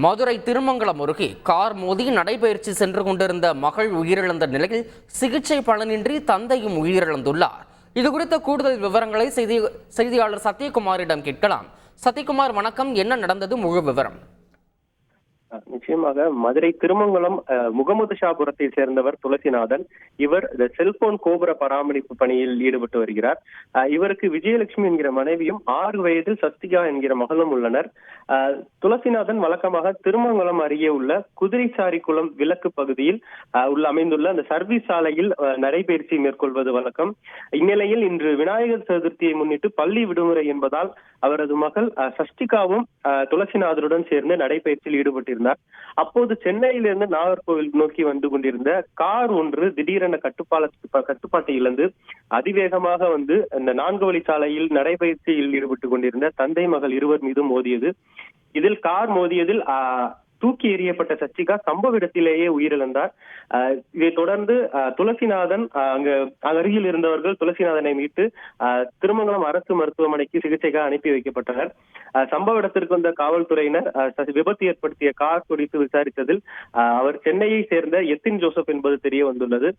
மதுரை திருமங்கலம் அருகே கார் மோதி நடைபயிற்சி சென்று கொண்டிருந்த மகள் உயிரிழந்த நிலையில் சிகிச்சை பலனின்றி தந்தையும் உயிரிழந்துள்ளார். இதுகுறித்த கூடுதல் விவரங்களை செய்தியாளர் சத்யகுமாரிடம் கேட்கலாம். சத்யகுமார், வணக்கம். என்ன நடந்தது, முழு விவரம்? நிச்சயமாக மதுரை திருமங்கலம் முகமது ஷாபுரத்தை சேர்ந்தவர் துளசிநாதன். இவர் இந்த செல்போன் கோபுர பராமரிப்பு பணியில் ஈடுபட்டு வருகிறார். இவருக்கு விஜயலட்சுமி என்கிற மனைவியும் 6 வயதில் சஸ்திகா என்கிற மகளும் உள்ளனர். துளசிநாதன் வழக்கமாக திருமங்கலம் அருகே உள்ள குதிரைசாரி குளம் விலக்கு பகுதியில் அமைந்துள்ள அந்த சர்வீஸ் சாலையில் நடைபயிற்சி மேற்கொள்வது வழக்கம். இந்நிலையில் இன்று விநாயகர் சதுர்த்தியை முன்னிட்டு பள்ளி விடுமுறை என்பதால் அவரது மகள் சஸ்திகாவும் துளசிநாதனுடன் சேர்ந்து நடைபயிற்சியில் ஈடுபட்டிருந்தார். அப்போது சென்னையிலிருந்து நாகர்கோவில் நோக்கி வந்து கொண்டிருந்த கார் ஒன்று திடீரென கட்டுப்பாட்டை இழந்து அதிவேகமாக வந்து இந்த 4 வழி சாலையில் நடைபயிற்சியில் ஈடுபட்டு கொண்டிருந்த தந்தை மகள் இருவர் மீது மோதியது. இதில் கார் மோதியதில் தூக்கி எறியப்பட்ட சஸ்திகா சம்பவ இடத்திலேயே உயிரிழந்தார். இதைத் தொடர்ந்து துளசிநாதன் அருகில் இருந்தவர்கள் துளசிநாதனை மீட்டு திருமங்கலம் அரசு மருத்துவமனைக்கு சிகிச்சைக்காக அனுப்பி வைக்கப்பட்டனர். சம்பவ இடத்திற்கு வந்த காவல்துறையினர் விபத்து ஏற்படுத்திய கார் குறித்து விசாரித்ததில் அவர் சென்னையை சேர்ந்த எத்தின் ஜோசப் என்பது தெரிய வந்துள்ளது.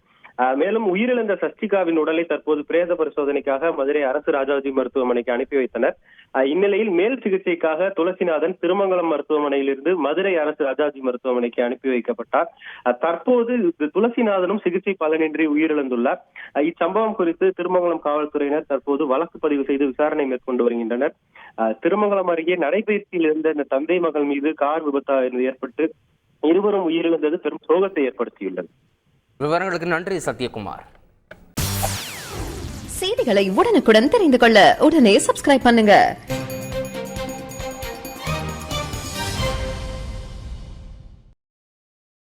மேலும் உயிரிழந்த சஸ்திகாவின் உடலை தற்போது பிரேத பரிசோதனைக்காக மதுரை அரசு ராஜாஜி மருத்துவமனைக்கு அனுப்பி வைத்தனர். இந்நிலையில் மேல் சிகிச்சைக்காக துளசிநாதன் திருமங்கலம் மருத்துவமனையிலிருந்து மதுரை அரசு ராஜாஜி மருத்துவமனைக்கு அனுப்பி வைக்கப்பட்டார். தற்போது துளசிநாதனும் சிகிச்சை பலனின்றி உயிரிழந்துள்ளார். இச்சம்பவம் குறித்து திருமங்கலம் காவல்துறையினர் தற்போது வழக்கு பதிவு செய்து விசாரணை மேற்கொண்டு வருகின்றனர். திருமங்கலம் அருகே நடைபயிற்சியில் இருந்த இந்த தந்தை மகள் மீது கார் விபத்து ஏற்பட்டு இருவரும் உயிரிழந்தது பெரும் சோகத்தை ஏற்படுத்தியுள்ளது. விவரங்களுக்கு நன்றி சத்யகுமார். செய்திகளை உடனுக்குடன் தெரிந்து கொள்ள உடனே சப்ஸ்கிரைப் பண்ணுங்க.